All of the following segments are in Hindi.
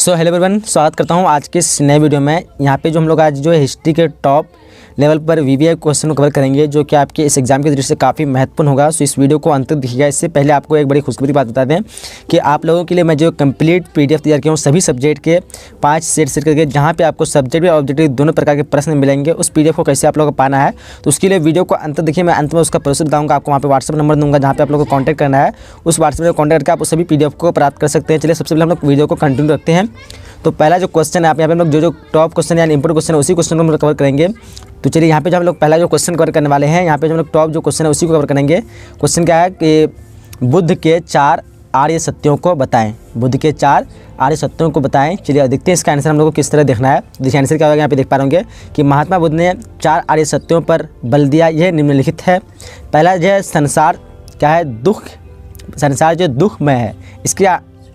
हेलो एवरीवन, स्वागत करता हूं आज के इस नए वीडियो में। यहां पे जो हम लोग आज जो है हिस्ट्री के टॉप लेवल पर वीवीआई क्वेश्चन को कवर करेंगे, जो कि आपके इस एग्जाम के दृष्टि से काफ़ी महत्वपूर्ण होगा। सो इस वीडियो को अंत तक देखिएगा। इससे पहले आपको एक बड़ी खुशखबरी बात बता दें कि आप लोगों के लिए मैं जो कंप्लीट पीडीएफ तैयार किया हूँ सभी सब्जेक्ट के 5 सेट करके, जहाँ पे आपको सब्जेक्ट और ऑब्जेक्टिव दोनों प्रकार के प्रश्न मिलेंगे। उस पीडीएफ को कैसे आप लोगों को पाना है, तो उसके लिए वीडियो को अंत तक देखिए। मैं अंत में उसका प्रोसेस बताऊँगा। आपको वहाँ पे व्हाट्सअप नंबर दूंगा, जहाँ पे आप लोगों को कॉन्टैक्ट करना है। उस व्हाट्सअप में कॉन्टैक्ट करके आप उस सभी पीडीएफ को प्राप्त कर सकते हैं। चलिए सबसे पहले हम लोग वीडियो को कंटिन्यू रखते हैं। तो पहला जो क्वेश्चन है, आप यहाँ पे हम लोग जो टॉप क्वेश्चन यानी इंपोर्टेंट क्वेश्चन है उसी क्वेश्चन को हम लोग कवर करेंगे। तो चलिए यहाँ पे जो हम लोग पहला जो क्वेश्चन कवर करने वाले हैं, यहाँ पे जो हम लोग टॉप जो क्वेश्चन है उसी को कवर करेंगे। क्वेश्चन क्या है कि बुद्ध के 4 आर्य सत्यों को बताएं। बुद्ध के 4 आर्य सत्यों को बताएं। चलिए देखते हैं इसका आंसर हम लोग को किस तरह देखना है। देखिए आंसर क्या होगा, यहाँ पे देख पा रहे होंगे कि महात्मा बुद्ध ने 4 आर्य सत्यों पर बल दिया। यह निम्नलिखित है। पहला जो है संसार क्या है, दुख। संसार जो दुखमय है, इसके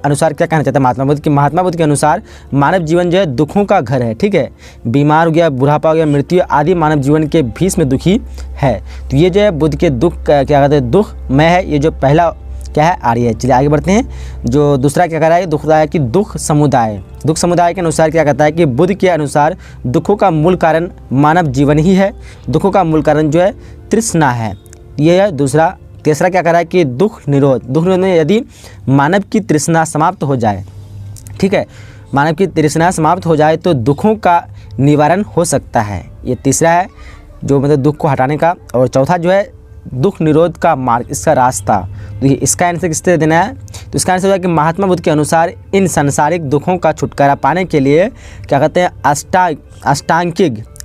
अनुसार क्या कहना चाहता है महात्मा बुद्ध कि महात्मा बुद्ध के अनुसार मानव जीवन जो है दुखों का घर है। ठीक है, बीमार हो गया, बुढ़ापा हो गया, मृत्यु आदि मानव जीवन के भीष्म में दुखी है। तो ये जो है बुद्ध के दुख क्या कहते हैं, दुखमय है। ये जो पहला क्या है, आर्य है। चलिए आगे बढ़ते हैं। जो दूसरा क्या कह रहा है, दुख रहा है कि दुख समुदाय। दुख समुदाय के अनुसार क्या कहता है कि बुद्ध के अनुसार दुखों का मूल कारण मानव जीवन ही है। दुखों का मूल कारण जो है तृष्णा है। ये है दूसरा। तीसरा क्या कह रहा है कि दुख निरोध। दुख निरोध में यदि मानव की तृष्णा समाप्त हो जाए, ठीक है, मानव की तृष्णा समाप्त हो जाए तो दुखों का निवारण हो सकता है। ये तीसरा है जो मतलब दुख को हटाने का। और चौथा जो है दुख निरोध का मार्ग, इसका रास्ता। तो ये इसका आंसर किस तरह देना है, तो इसका आंसर है कि महात्मा बुद्ध के अनुसार इन सांसारिक दुखों का छुटकारा पाने के लिए क्या कहते हैं,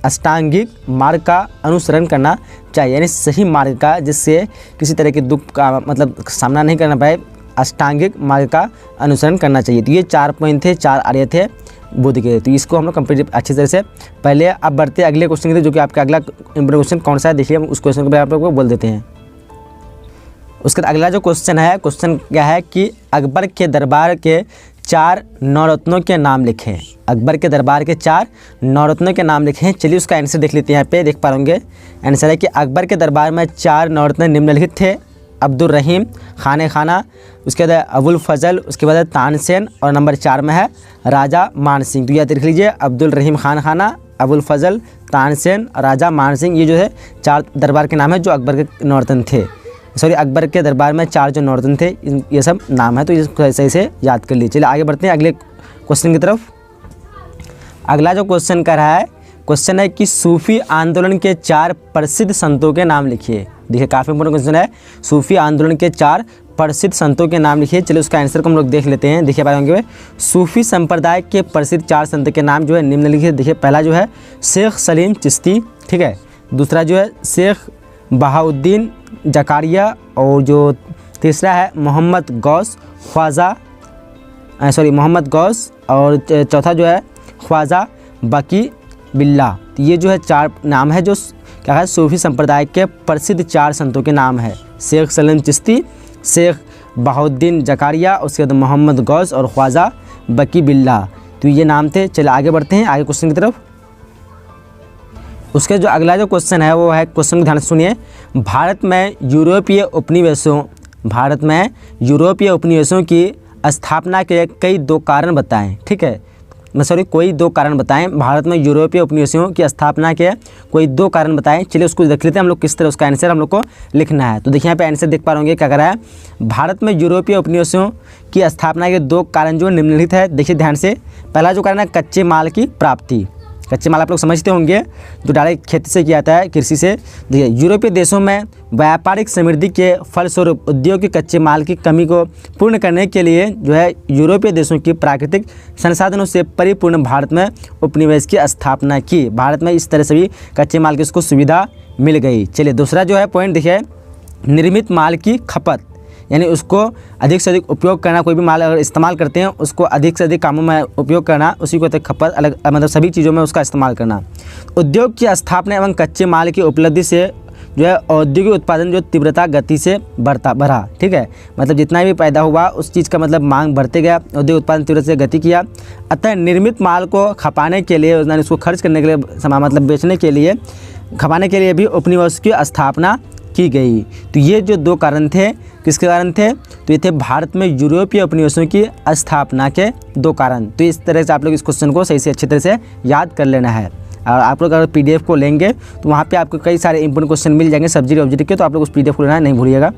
अष्टांगिक मार्ग का अनुसरण करना चाहिए। यानी सही मार्ग का, जिससे किसी तरह के दुख का मतलब सामना नहीं करना पाए, अष्टांगिक मार्ग का अनुसरण करना चाहिए। तो ये 4 पॉइंट थे, 4 आर्य थे बुद्ध के। तो इसको हम लोग कंप्लीट अच्छी तरह से पहले अब बढ़ते अगले क्वेश्चन की तरफ, जो कि आपका अगला इंपोर्टेंट क्वेश्चन कौन सा है देखिए। हम उस क्वेश्चन को आप लोग को बोल देते हैं। उसके अगला जो क्वेश्चन है, क्वेश्चन क्या है कि अकबर के दरबार के 4 नवरत्नों के नाम लिखें। अकबर के दरबार के 4 नवरत्नों के नाम लिखें। चलिए उसका आंसर देख लेते हैं। यहाँ पे देख पा होंगे आंसर है कि अकबर के दरबार में 4 नवरत्न निम्नलिखित थे। अब्दुल रहीम खान खाना, उसके बाद अबुल फजल, उसके बाद तानसेन, और नंबर 4 में है राजा मान सिंह। तो यह देख लीजिए, अब्दुल रहीम खान खाना, अबुल फजल, तानसेन, राजा मान सिंह। ये जो है 4 दरबार के नाम है जो अकबर के नवरत्न थे। सॉरी, अकबर के दरबार में 4 जो नवरत्न थे, ये सब नाम है। तो इसको सही से याद कर लीजिए। चलिए आगे बढ़ते हैं अगले क्वेश्चन की तरफ। अगला जो क्वेश्चन कर रहा है, क्वेश्चन है कि सूफी आंदोलन के 4 प्रसिद्ध संतों के नाम लिखिए। देखिए काफ़ी इंपोर्टेंट क्वेश्चन है। सूफी आंदोलन के 4 प्रसिद्ध संतों के नाम लिखिए। चलिए उसका आंसर को हम लोग देख लेते हैं। देखिए पाएंगे सूफी संप्रदाय के प्रसिद्ध 4 संत के नाम जो है निम्नलिखित। देखिए पहला जो है शेख सलीम चिश्ती, ठीक है। दूसरा जो है शेख बहाउद्दीन जकारिया, और जो तीसरा है मोहम्मद गौस ख्वाजा, मोहम्मद गौस, और चौथा जो है ख्वाजा बकी बिल्ला। तो ये जो है 4 नाम है जो क्या है, सूफी संप्रदाय के प्रसिद्ध 4 संतों के नाम है। शेख सलीम चिश्ती, शेख बहाउद्दीन जकारिया, उसके बाद मोहम्मद गौस और ख्वाजा बकी बिल्ला। तो ये नाम थे। चलिए आगे बढ़ते हैं आगे क्वेश्चन की तरफ। उसके जो अगला जो क्वेश्चन है वो है, क्वेश्चन को ध्यान से सुनिए। भारत में यूरोपीय उपनिवेशों की स्थापना के कई 2 कारण बताएं। ठीक है, कोई 2 कारण बताएं। भारत में यूरोपीय उपनिवेशों की स्थापना के कोई 2 कारण बताएं। चलिए उसको देख लेते हैं हम लोग किस तरह उसका आंसर हम लोग को लिखना है। तो देखिए यहाँ पे आंसर देख पा रहे होंगे क्या कर रहा है, भारत में यूरोपीय उपनिवेशों की स्थापना के 2 कारण जो निम्नलिखित है। देखिए ध्यान से, पहला जो कारण है कच्चे माल की प्राप्ति। कच्चे माल आप लोग समझते होंगे जो डायरेक्ट खेती से किया जाता है, कृषि से। देखिए यूरोपीय देशों में व्यापारिक समृद्धि के फलस्वरूप उद्योग के कच्चे माल की कमी को पूर्ण करने के लिए जो है यूरोपीय देशों की प्राकृतिक संसाधनों से परिपूर्ण भारत में उपनिवेश की स्थापना की। भारत में इस तरह से भी कच्चे माल की उसको सुविधा मिल गई। चलिए दूसरा जो है पॉइंट देखिए, निर्मित माल की खपत, यानी उसको अधिक से अधिक उपयोग करना। कोई भी माल अगर इस्तेमाल करते हैं उसको अधिक से अधिक कामों में उपयोग करना, उसी को तक खपत, अलग मतलब सभी चीज़ों में उसका इस्तेमाल करना। उद्योग की स्थापना एवं कच्चे माल की उपलब्धि से जो है औद्योगिक उत्पादन जो तीव्रता गति से बढ़ा। ठीक है, मतलब जितना भी पैदा हुआ उस चीज़ का मतलब मांग बढ़ते गया, औद्योगिक उत्पादन तीव्रता से गति किया। अतः निर्मित माल को खपाने के लिए, उसको खर्च करने के लिए, मतलब बेचने के लिए, खपाने के लिए भी उपनिवेश की स्थापना की गई। तो ये जो 2 कारण थे, किसके कारण थे? तो ये थे भारत में यूरोपीय उपनिवेशों की स्थापना के 2 कारण। तो इस तरह से आप लोग इस क्वेश्चन को सही से अच्छी तरह से याद कर लेना है। और आप लोग अगर PDF को लेंगे तो वहाँ पे आपको कई सारे इंपोर्टेंट क्वेश्चन मिल जाएंगे सब्जेक्ट ऑब्जेक्ट के, तो आप लोग उस PDF को लेना नहीं भूलिएगा।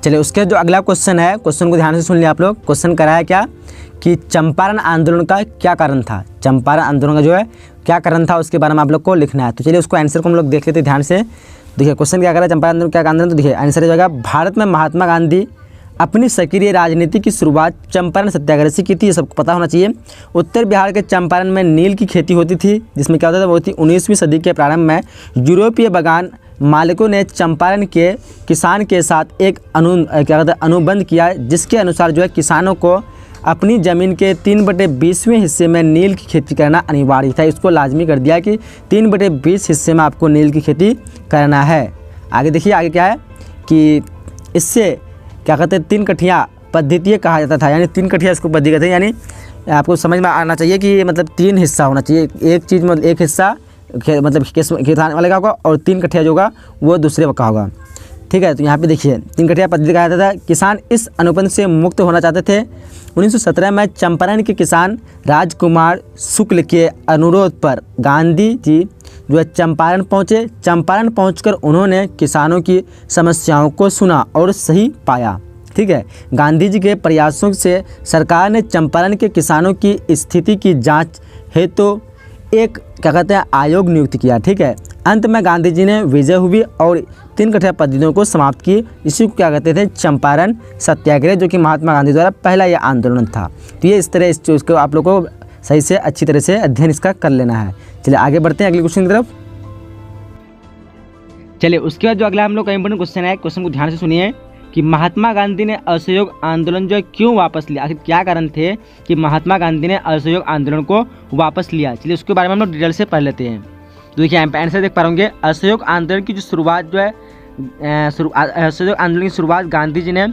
चलिए, उसके जो अगला क्वेश्चन है, क्वेश्चन को ध्यान से सुन लिया आप लोग। क्वेश्चन करा है क्या कि चंपारण आंदोलन का क्या कारण था? चंपारण आंदोलन का जो है क्या कारण था, उसके बारे में आप लोग को लिखना है। तो चलिए उसको आंसर को हम लोग देख लेते हैं ध्यान से। देखिए क्वेश्चन क्या कर रहा है, चंपारण आंदोलन क्या आंदोलन? तो देखिए आंसर हो जाएगा, भारत में महात्मा गांधी अपनी सक्रिय राजनीति की शुरुआत चंपारण सत्याग्रह से की थी। ये सबको पता होना चाहिए। उत्तर बिहार के चंपारण में नील की खेती होती थी, जिसमें क्या होता था, वो थी 19वीं सदी के प्रारंभ में यूरोपीय बागान मालिकों ने चंपारण के किसान के साथ एक अनुबंध किया, जिसके अनुसार जो है किसानों को अपनी ज़मीन के 3/20वें हिस्से में नील की खेती करना अनिवार्य था। इसको लाजमी कर दिया कि 3/20 हिस्से में आपको नील की खेती करना है। आगे देखिए, आगे क्या है कि इससे क्या कहते हैं, 3 कठिया पद्धति कहा जाता था, यानी 3 कठिया इसको पद्धति कहते हैं। यानी आपको समझ में आना चाहिए कि मतलब 3 हिस्सा होना चाहिए। एक चीज़ मतलब एक हिस्सा मतलब किसान वाले का होगा और 3 कठिया जो होगा वो दूसरे का होगा। ठीक है, तो यहाँ पे देखिए 3 कठिया पद्धति कहा जाता था। किसान इस अनुबंध से मुक्त होना चाहते थे। 1917 में चंपारण के किसान राजकुमार शुक्ल के अनुरोध पर गांधी जी जो है चंपारण पहुँचे। चंपारण पहुँचकर उन्होंने किसानों की समस्याओं को सुना और सही पाया। ठीक है, गांधी जी के प्रयासों से सरकार ने चंपारण के किसानों की स्थिति की जांच हेतु तो एक क्या कहते हैं आयोग नियुक्त किया। ठीक है, अंत में गांधी जी ने विजय हुई और 3 कठिया पद्धतियों को समाप्त की। इसी को क्या कहते थे, चंपारण सत्याग्रह, जो कि महात्मा गांधी द्वारा पहला यह आंदोलन था। तो ये इस तरह इस चीज़ को आप लोग को सही से अच्छी तरह से अध्ययन इसका कर लेना है। चलिए आगे बढ़ते हैं अगले क्वेश्चन की तरफ। चलिए उसके बाद जो अगला हम लोग का इंपोर्टेंट क्वेश्चन है, क्वेश्चन को ध्यान से सुनिए कि महात्मा गांधी ने असहयोग आंदोलन जो क्यों वापस लिया? आखिर क्या कारण थे कि महात्मा गांधी ने असहयोग आंदोलन को वापस लिया? चलिए उसके बारे में हम लोग डिटेल से पढ़ लेते हैं। तो देखिए यहाँ पे आंसर देख पा रहे, असहयोग आंदोलन की जो शुरुआत जो है असहयोग आंदोलन की शुरुआत गांधी जी ने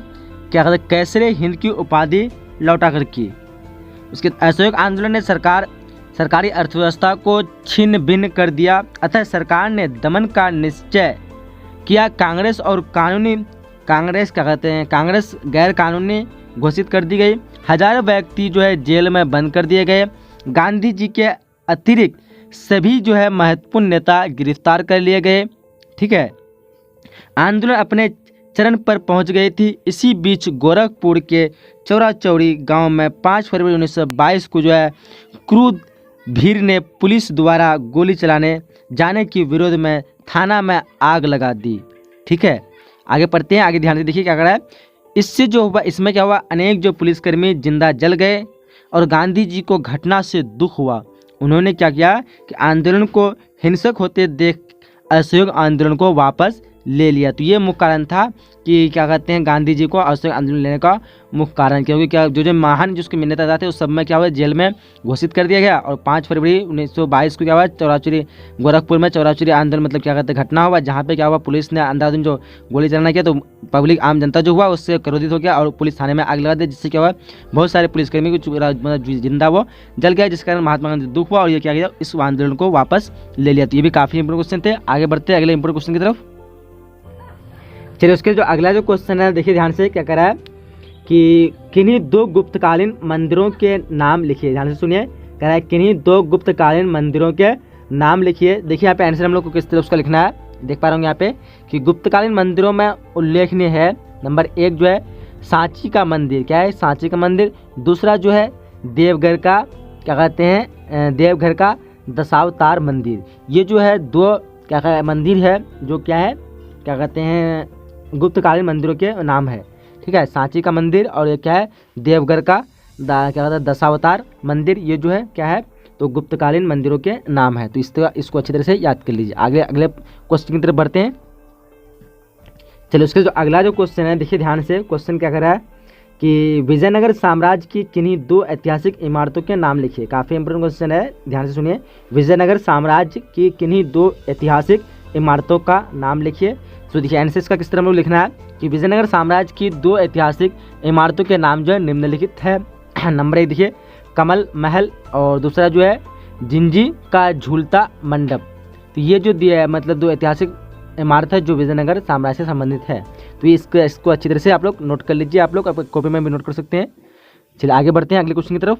क्या कहते कैसरे हिंद की उपाधि लौटा कर की। उसके असहयोग आंदोलन ने सरकारी अर्थव्यवस्था को छिन्न भिन्न कर दिया, अतः सरकार ने दमन का निश्चय किया। कांग्रेस गैर कानूनी घोषित कर दी गई। हजारों व्यक्ति जो है जेल में बंद कर दिए गए। गांधी जी के अतिरिक्त सभी जो है महत्वपूर्ण नेता गिरफ्तार कर लिए गए। ठीक है, आंदोलन अपने चरण पर पहुंच गई थी। इसी बीच गोरखपुर के चौरा-चौरी गांव में 5 फरवरी 1922 को जो है क्रूर भीड़ ने पुलिस द्वारा गोली चलाने जाने के विरोध में थाना में आग लगा दी। ठीक है, आगे पढ़ते हैं। आगे ध्यान से देखिए क्या कर रहा है। इससे जो हुआ, इसमें क्या हुआ, अनेक जो पुलिसकर्मी जिंदा जल गए और गांधी जी को घटना से दुख हुआ। उन्होंने क्या किया कि आंदोलन को हिंसक होते देख असहयोग आंदोलन को वापस ले लिया। तो ये मुख्य कारण था कि क्या कहते हैं, गांधी जी को असहयोग आंदोलन लेने का मुख्य कारण, क्योंकि क्या जो महान जिसके नेता थे उस सब में क्या हुआ, जेल में घोषित कर दिया गया। और 5 फरवरी 1922 को क्या हुआ, चौरा-चौरी गोरखपुर में चौरा-चौरी आंदोलन मतलब क्या कहते हैं घटना हुआ, जहाँ पे क्या हुआ, पुलिस ने अंधाधुंध जो गोली चलाना किया, तो पब्लिक आम जनता जो हुआ उससे क्रोधित हो गया और पुलिस थाने में आग लगा दी, जिससे क्या हुआ, बहुत सारे पुलिसकर्मी को मतलब जिंदा वो जल गया, जिस कारण महात्मा गांधी दुख हुआ और ये क्या किया, इस आंदोलन को वापस ले लिया। तो ये भी काफ़ी इंपोर्टेंट क्वेश्चन थे। आगे बढ़ते हैं अगले इंपोर्टेंट क्वेश्चन की तरफ। चलिए उसके जो अगला जो क्वेश्चन है देखिए ध्यान से क्या करा है कि किन्हीं 2 गुप्तकालीन मंदिरों के नाम लिखिए। ध्यान से सुनिए, कह रहा है किन्हीं 2 गुप्तकालीन मंदिरों के नाम लिखिए। देखिए यहाँ पे आंसर हम लोग को किस तरह उसका लिखना है, देख पा रहे होंगे यहाँ पे कि गुप्तकालीन मंदिरों में उल्लेखनीय है। नंबर 1 जो है सांची का मंदिर, क्या है, सांची का मंदिर। दूसरा जो है देवघर का क्या कहते हैं, देवघर का दशावतार मंदिर। ये जो है 2 क्या कहते हैं मंदिर है, जो क्या है क्या कहते हैं गुप्तकालीन मंदिरों के नाम है। ठीक है, सांची का मंदिर और ये क्या है, देवघर का क्या कहते हैं दशावतार मंदिर। ये जो है क्या है, तो गुप्तकालीन मंदिरों के नाम है। तो इसको अच्छी तरह से याद कर लीजिए। अगले क्वेश्चन की तरफ बढ़ते हैं। चलिए उसके जो अगला जो क्वेश्चन है देखिए ध्यान से, क्वेश्चन क्या कर रहा है कि विजयनगर साम्राज्य की किन्हीं 2 ऐतिहासिक इमारतों के नाम लिखिए। काफ़ी इंपोर्टेंट क्वेश्चन है, ध्यान से सुनिए। विजयनगर साम्राज्य की किन्हीं 2 ऐतिहासिक इमारतों का नाम लिखिए। तो देखिए आंसर इसका किस तरह हम लोग लिखना है कि विजयनगर साम्राज्य की 2 ऐतिहासिक इमारतों के नाम जो है निम्नलिखित है। नंबर 1 देखिए कमल महल और दूसरा जो है जिंजी का झूलता मंडप। तो ये जो दिया है मतलब 2 ऐतिहासिक इमारत है जो विजयनगर साम्राज्य से संबंधित है। तो ये इसको अच्छी तरह से आप लोग नोट कर लीजिए, आप लोग कॉपी में भी नोट कर सकते हैं। चलिए आगे बढ़ते हैं अगले क्वेश्चन की तरफ।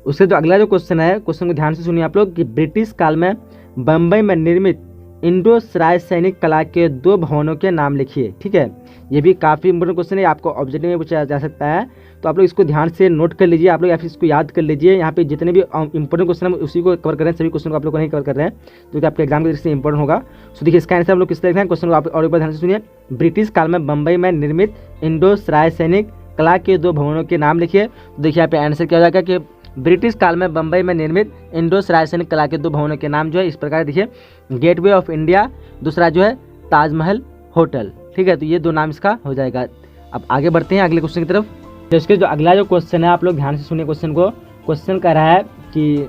उससे जो अगला जो क्वेश्चन है, क्वेश्चन को ध्यान से सुनिए आप लोग कि ब्रिटिश काल में बम्बई में निर्मित इंडो सराय सैनिक कला के 2 भवनों के नाम लिखिए। ठीक है, ये भी काफ़ी इंपॉर्टेंट क्वेश्चन है, आपको ऑब्जेक्टिव में पूछा जा सकता है। तो आप लोग इसको ध्यान से नोट कर लीजिए, आप लोग या फिर इसको याद कर लीजिए। यहाँ पे जितने भी इंपॉर्टेंट क्वेश्चन हम उसी को कवर कर रहे हैं, सभी क्वेश्चन को आप लोग को नहीं कवर कर रहे हैं जो कि आपके एग्जाम की दृष्टि से इंपॉर्टेंट होगा। सो देखिए इसका आंसर हम लोग किस तरह लिखते हैं, क्वेश्चन को आप और एक बार ध्यान से सुनिए। ब्रिटिश काल में बम्बई में निर्मित इंडो सराय सैनिक कला के 2 भवनों के नाम लिखिए। तो देखिए यहाँ पे आंसर क्या हो जाएगा कि ब्रिटिश काल में बम्बई में निर्मित इंडो सराय सैनिक कला के 2 भवनों के नाम जो है इस प्रकार देखिए, गेटवे ऑफ इंडिया, दूसरा जो है ताजमहल होटल। ठीक है, तो ये 2 नाम इसका हो जाएगा। अब आगे बढ़ते हैं अगले क्वेश्चन की तरफ। तो इसके जो अगला जो क्वेश्चन है, आप लोग ध्यान से सुनिए क्वेश्चन को। क्वेश्चन कह रहा है कि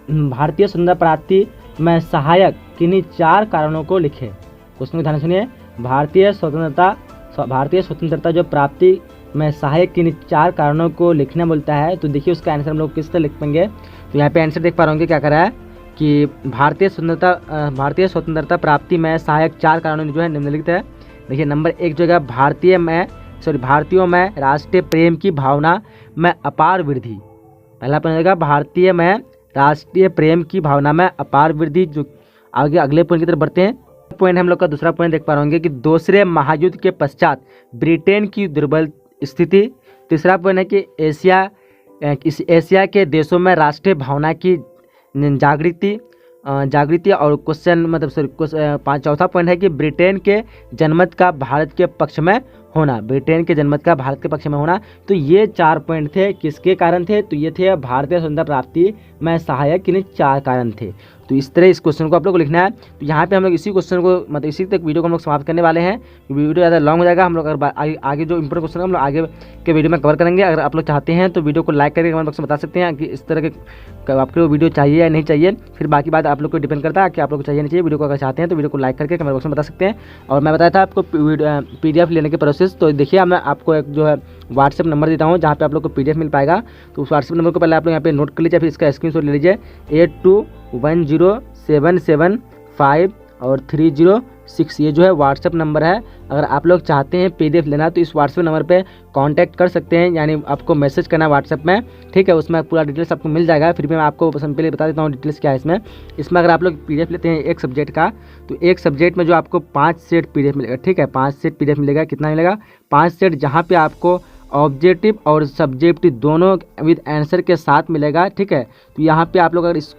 भारतीय स्वतंत्रता प्राप्ति में सहायक किन्हीं 4 कारणों को लिखे। क्वेश्चन को ध्यान से सुनिए। भारतीय स्वतंत्रता जो प्राप्ति में सहायक किन्हीं 4 कारणों को लिखना बोलता है। तो देखिए उसका आंसर हम लोग किस तरह लिख पाएंगे। तो यहाँ पे आंसर देख पा रहे होंगे क्या कर रहा है कि भारतीय स्वतंत्रता प्राप्ति में सहायक 4 कारणों जो है निम्नलिखित है। देखिए नंबर 1 जो है भारतीयों में राष्ट्रीय प्रेम की भावना में अपार वृद्धि। पहला पॉइंट होगा भारतीय में राष्ट्रीय प्रेम की भावना में अपार वृद्धि। जो आगे अगले पॉइंट की तरफ बढ़ते हैं। पॉइंट हम लोग का दूसरा पॉइंट देख पा रहे होंगे कि दूसरे महायुद्ध के पश्चात ब्रिटेन की दुर्बल स्थिति। तीसरा पॉइंट है कि एशिया के देशों में राष्ट्रीय भावना की जागृति और चौथा पॉइंट है कि ब्रिटेन के जनमत का भारत के पक्ष में होना। तो ये 4 पॉइंट थे, किसके कारण थे? तो ये थे भारतीय स्वतंत्रता प्राप्ति में सहायक किन्हीं 4 कारण थे। तो इस तरह इस क्वेश्चन को आप लोग को लिखना है। तो यहाँ पे हम लोग इसी क्वेश्चन को इसी तक वीडियो को हम लोग समाप्त करने वाले हैं। वीडियो ज़्यादा लॉन्ग हो जाएगा, हम लोग अगर आगे जो इंपॉर्टेंट क्वेश्चन है हम लोग आगे के वीडियो में कवर करेंगे। अगर आप लोग चाहते हैं तो वीडियो को लाइक करके कमेंट बॉक्स में बता सकते हैं कि इस तरह के आपको वीडियो चाहिए या नहीं चाहिए। फिर बाकी बात आप लोग को डिपेंड करता है कि आप लोग को चाहिए नहीं चाहिए। वीडियो को अगर चाहते हैं तो वीडियो को लाइक करके कमेंट बॉक्स में बता सकते हैं। और मैं बताया था आपको PDF लेने के प्रोसेस। तो देखिए मैं आपको एक जो है व्हाट्सएप नंबर देता हूँ जहाँ पे आप लोग को PDF मिल पाएगा। तो उस व्हाट्सएप नंबर को पहले आप लोग यहाँ पे नोट कर लीजिए, फिर इसका स्क्रीनशॉट ले लीजिए। 821077 और 306 ये जो है व्हाट्सएप नंबर है। अगर आप लोग चाहते हैं PDF लेना तो इस व्हाट्सएप नंबर पे कांटेक्ट कर सकते हैं, यानी आपको मैसेज करना है व्हाट्सएप में। ठीक है, उसमें पूरा डिटेल्स आपको मिल जाएगा। फिर भी मैं आपको सिंपली बता देता हूँ डिटेल्स क्या है इसमें अगर आप लोग PDF लेते हैं एक सब्जेक्ट का, तो एक सब्जेक्ट में जो आपको 5 सेट PDF मिलेगा। ठीक है, 5 सेट PDF मिलेगा। कितना मिलेगा? 5 सेट, जहाँ पे आपको ऑब्जेक्टिव और सब्जेक्टिव दोनों विद आंसर के साथ मिलेगा। ठीक है, तो यहाँ पे आप लोग अगर इस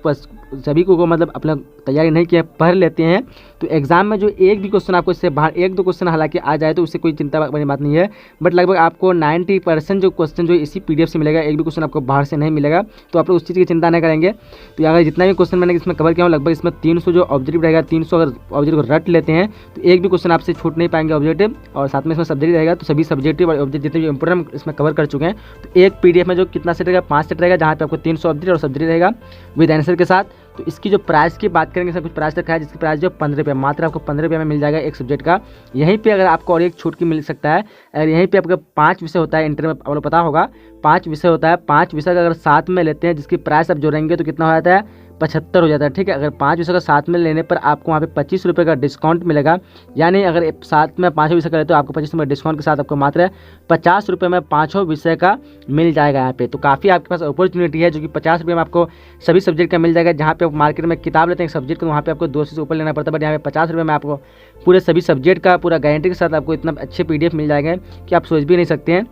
सभी को मतलब अपना तैयारी नहीं किया, पढ़ लेते हैं, तो एग्जाम में जो एक भी क्वेश्चन आपको इससे बाहर 1-2 क्वेश्चन हालांकि आ जाए तो उससे कोई चिंता वाली बात नहीं है। बट लगभग आपको 90% जो क्वेश्चन जो इसी PDF से मिलेगा, एक भी क्वेश्चन आपको बाहर से नहीं मिलेगा। तो आप लोग उस चीज़ की चिंता नहीं करेंगे। तो अगर जितना भी क्वेश्चन मैंने इसमें कवर किया हूँ, लगभग इसमें 300 जो ऑब्जेक्टिव रहेगा, 300 अगर ऑब्जेक्टिव को रट लेते हैं तो एक भी क्वेश्चन आपसे छूट नहीं पाएंगे ऑब्जेक्टिव। और साथ में इसमें सब्जेक्ट रहेगा, तो सभी सब्जेक्टिव और ऑब्जेक्ट जितने भी इंपोर्टेंट इसमें कवर कर चुके हैं। तो एक PDF में जो कितना सेट रहेगा? 5 सेट रहेगा, जहाँ पे आपको 300 ऑब्जेक्ट और सब्जेक्ट रहेगा विद आंसर के साथ। तो इसकी जो प्राइस की बात करेंगे, सब कुछ प्राइस रखा है, जिसकी प्राइस जो 15 रुपये, मात्र आपको 15 रुपये में मिल जाएगा एक सब्जेक्ट का। यहीं पे अगर आपको और एक छूट की मिल सकता है, अगर यहीं पे आपका 5 विषय होता है इंटर में, आप लोग पता होगा 5 विषय होता है। 5 विषय अगर साथ में लेते हैं जिसकी प्राइस आप जोड़ेंगे तो कितना हो जाता है? 75 हो जाता है। ठीक है, अगर 5 विषय का साथ में लेने पर आपको वहाँ पे 25 रुपये का डिस्काउंट मिलेगा। यानी अगर साथ में 5 विषय का लेते तो आपको 25 रुपये डिस्काउंट के साथ आपको मात्र 50 रुपये में 5 विषय का मिल जाएगा यहाँ पे। तो काफ़ी आपके पास अपॉर्चुनिटी है, जो कि 50 रुपये में आपको सभी सब्जेक्ट का मिल जाएगा। जहाँ पे आप मार्केट में किताब लेते हैं सब्जेक्ट को, वहाँ पे आपको 200 से ऊपर लेना पड़ता है। बट यहाँ पे 50 रुपये में आपको पूरे सभी सब्जेक्ट का पूरा गारंटी के साथ आपको इतना अच्छे PDF मिल जाएंगे कि आप सोच भी नहीं सकते हैं।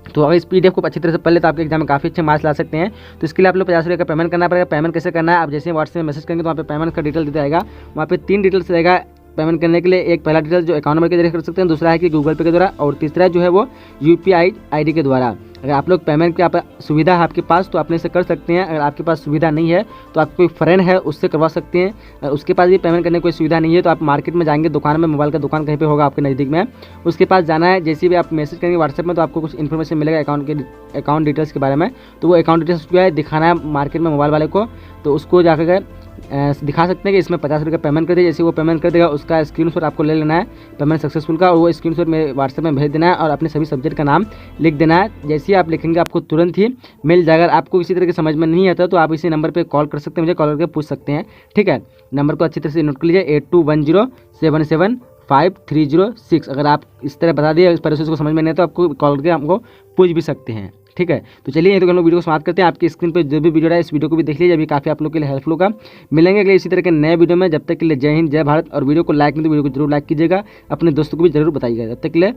तो अगर इस PDF को अच्छी तरह से पढ़ ले तो आपके एग्जाम में काफ़ी अच्छे मार्क्स ला सकते हैं। तो इसके लिए आप लोग 50 रुपये का पेमेंट करना पड़ेगा। पेमेंट कैसे करना है? आप जैसे व्हाट्सएप में मैसेज करेंगे तो वहाँ पे पेमेंट का डिटेल दिया जाएगा। वहाँ पे 3 डिटेल्स रहेगा पेमेंट करने के लिए। एक पहला डिटेल जो अकाउंट नंबर के जरिए कर सकते हैं, दूसरा है कि गूगल पे के द्वारा, और तीसरा जो है वो UPI ID के द्वारा। अगर आप लोग पेमेंट की सुविधा है आपके पास तो अपने से कर सकते हैं। अगर आपके पास सुविधा नहीं है तो आप कोई फ्रेंड है उससे करवा सकते हैं। अगर उसके पास भी पेमेंट करने की कोई सुविधा नहीं है तो आप मार्केट में जाएंगे, दुकान में, मोबाइल का दुकान कहीं पे होगा आपके नज़दीक में, उसके पास जाना है। जैसे भी आप मैसेज करेंगे व्हाट्सएप में तो आपको कुछ इन्फॉर्मेशन मिलेगा अकाउंट डिटेल्स के बारे में। तो वो अकाउंट डिटेल्स जो है दिखाना है मार्केट में मोबाइल वाले को। तो उसको जाकर दिखा सकते हैं कि इसमें 50 रुपये पेमेंट कर दिए। जैसे वो पेमेंट कर देगा उसका स्क्रीनशॉट आपको ले लेना है पेमेंट सक्सेसफुल का, और वो स्क्रीनशॉट मेरे व्हाट्सएप में भेज देना है और अपने सभी सब्जेक्ट का नाम लिख देना है। जैसे ही आप लिखेंगे आपको तुरंत ही मिल जाएगा। अगर आपको किसी तरह की समझ में नहीं आता तो आप इसी नंबर पर कॉल कर सकते हैं, मुझे कॉल करके पूछ सकते हैं। ठीक है, नंबर को अच्छी तरह से नोट कर लीजिए 8210775306। अगर आप इस तरह बता दिए, इस प्रोसेस को समझ में नहीं है तो आपको कॉल करके हमको पूछ भी सकते हैं। ठीक है, तो चलिए तो हम लोग वीडियो को समाप्त करते हैं। आपकी स्क्रीन पे जो भी वीडियो है इस वीडियो को भी देख लीजिए, अभी काफ़ी आप लोग के लिए हेल्पफुल होगा। मिलेंगे अगले इसी तरह के नए वीडियो में। जब तक के लिए जय हिंद जय भारत। और वीडियो को लाइक नहीं तो वीडियो को जरूर लाइक कीजिएगा, अपने दोस्तों को भी जरूर बताइएगा। जब तक के लिए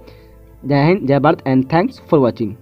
जय हिंद जय Bharat and thanks for watching.